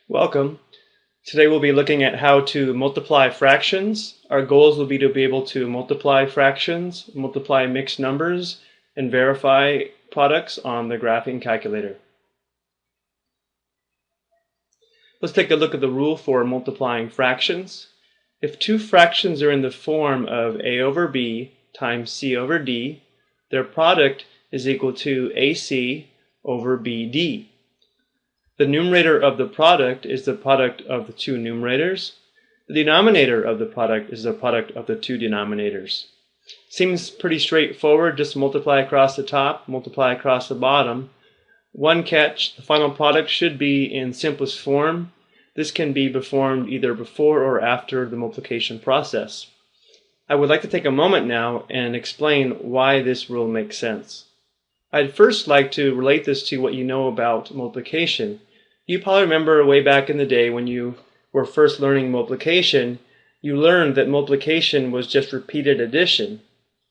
Welcome. Today we'll be looking at how to multiply fractions. Our goals will be to be able to multiply fractions, multiply mixed numbers, and verify products on the graphing calculator. Let's take a look at the rule for multiplying fractions. If two fractions are in the form of a over b times c over d, their product is equal to ac over bd. The numerator of the product is the product of the two numerators. The denominator of the product is the product of the two denominators. Seems pretty straightforward. Just multiply across the top, multiply across the bottom. One catch, the final product should be in simplest form. This can be performed either before or after the multiplication process. I would like to take a moment now and explain why this rule makes sense. I'd first like to relate this to what you know about multiplication. You probably remember way back in the day when you were first learning multiplication, you learned that multiplication was just repeated addition.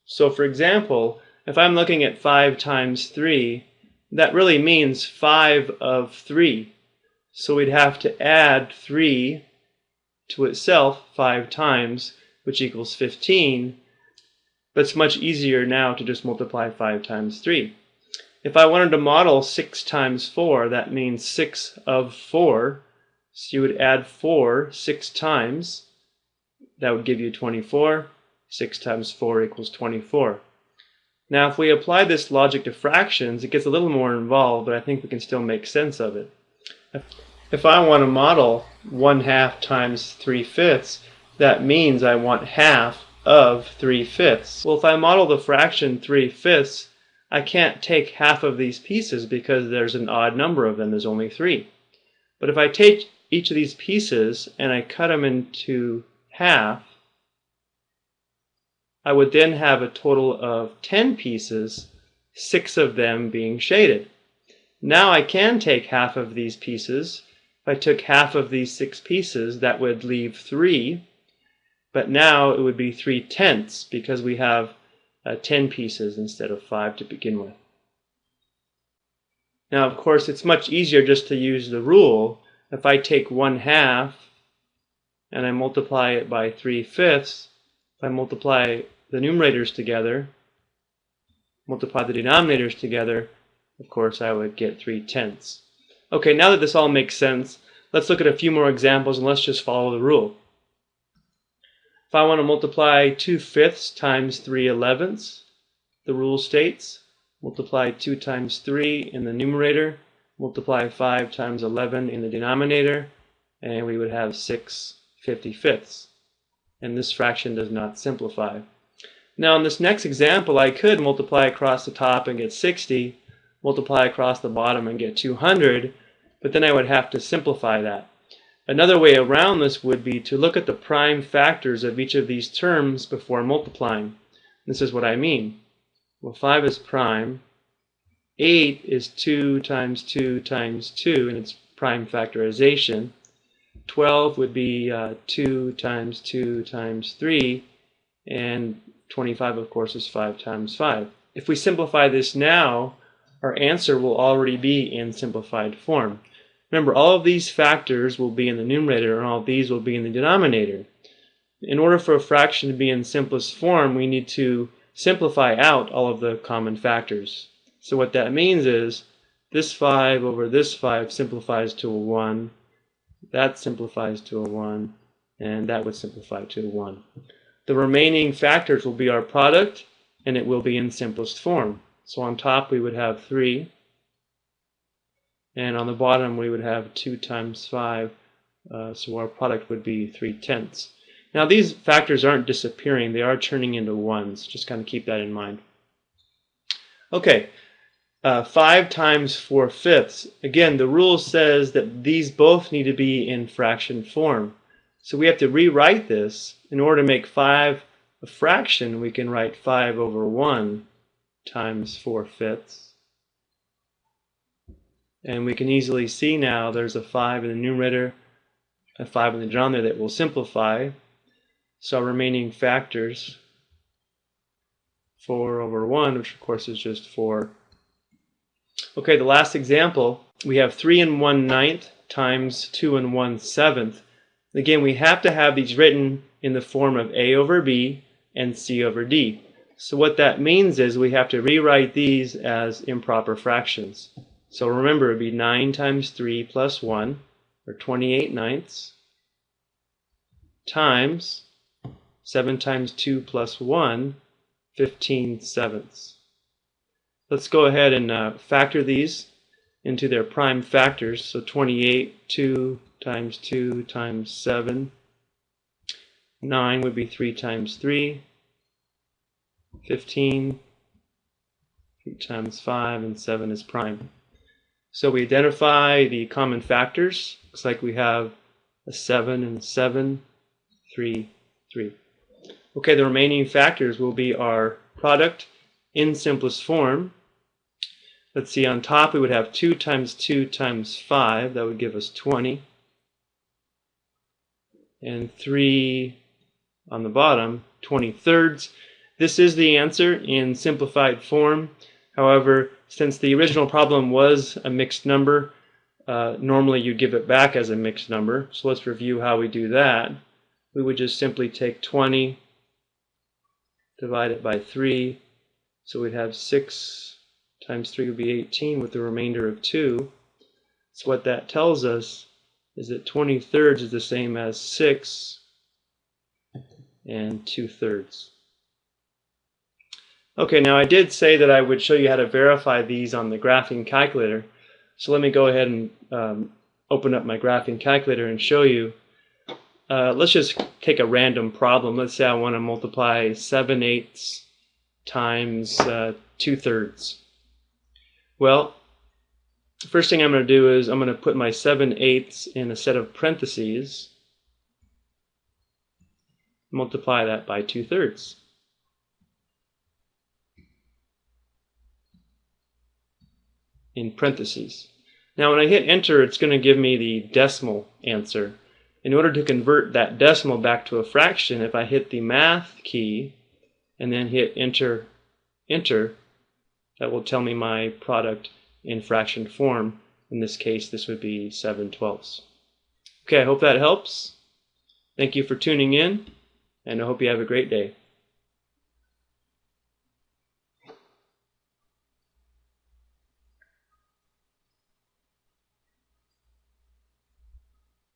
So for example, if I'm looking at 5 times 3, that really means 5 of 3. So we'd have to add 3 to itself 5 times, which equals 15. But it's much easier now to just multiply 5 times 3. If I wanted to model 6 times 4, that means 6 of 4. So you would add 4 6 times. That would give you 24. 6 times 4 equals 24. Now if we apply this logic to fractions, it gets a little more involved, but I think we can still make sense of it. If I want to model 1/2 times 3/5, that means I want half of 3/5. Well, if I model the fraction 3/5, I can't take half of these pieces because there's an odd number of them. There's only 3. But if I take each of these pieces and I cut them into half, I would then have a total of 10 pieces, 6 of them being shaded. Now I can take half of these pieces. If I took half of these 6 pieces, that would leave 3. But now it would be 3/10 because we have 10 pieces instead of 5 to begin with. Now, of course, it's much easier just to use the rule. If I take 1/2 and I multiply it by 3/5, if I multiply the numerators together, multiply the denominators together, of course, I would get 3/10. Okay, now that this all makes sense, let's look at a few more examples and let's just follow the rule. If I want to multiply 2/5 times 3/11, the rule states multiply 2 times 3 in the numerator, multiply 5 times 11 in the denominator, and we would have 6/55. And this fraction does not simplify. Now in this next example, I could multiply across the top and get 60, multiply across the bottom and get 200, but then I would have to simplify that. Another way around this would be to look at the prime factors of each of these terms before multiplying. This is what I mean. Well, 5 is prime. 8 is 2 times 2 times 2 in its prime factorization. 12 would be 2 times 2 times 3. And 25, of course, is 5 times 5. If we simplify this now, our answer will already be in simplified form. Remember, all of these factors will be in the numerator and all of these will be in the denominator. In order for a fraction to be in simplest form, we need to simplify out all of the common factors. So what that means is this 5 over this 5 simplifies to a 1, that simplifies to a 1, and that would simplify to a 1. The remaining factors will be our product, and it will be in simplest form. So on top we would have 3. And on the bottom we would have 2 times 5, so our product would be 3/10. Now these factors aren't disappearing, they are turning into 1s. Just kind of keep that in mind. Okay, 5 times 4/5. Again, the rule says that these both need to be in fraction form. So we have to rewrite this. In order to make 5 a fraction, we can write 5 over 1 times 4/5. And we can easily see now there's a 5 in the numerator, a 5 in the denominator that will simplify. So our remaining factors, 4 over 1, which of course is just 4 Okay, the last example, we have 3 1/9 times 2 1/7. Again, we have to have these written in the form of a over b and c over d. So what that means is we have to rewrite these as improper fractions. So remember, it would be 9 times 3 plus 1, or 28/9, times 7 times 2 plus 1, 15/7. Let's go ahead and factor these into their prime factors. So 28, 2 times 2 times 7. 9 would be 3 times 3. 15, 3 times 5, and 7 is prime. So we identify the common factors. Looks like we have a 7 and 7, 3, 3. Okay, the remaining factors will be our product in simplest form. Let's see, on top we would have 2 times 2 times 5. That would give us 20. And 3 on the bottom, 20/3. This is the answer in simplified form. However, since the original problem was a mixed number, normally you give it back as a mixed number. So let's review how we do that. We would just simply take 20, divide it by 3. So we'd have 6 times 3 would be 18 with the remainder of 2. So what that tells us is that 20/3 is the same as 6 and 2/3. Okay, now I did say that I would show you how to verify these on the graphing calculator. So let me go ahead and open up my graphing calculator and show you. Let's just take a random problem. Let's say I want to multiply 7/8 times 2/3. Well, the first thing I'm going to do is I'm going to put my 7/8 in a set of parentheses, multiply that by 2/3. In parentheses. Now when I hit enter, it's going to give me the decimal answer. In order to convert that decimal back to a fraction, if I hit the math key and then hit enter, that will tell me my product in fraction form. In this case, this would be 7/12. Okay, I hope that helps. Thank you for tuning in, and I hope you have a great day.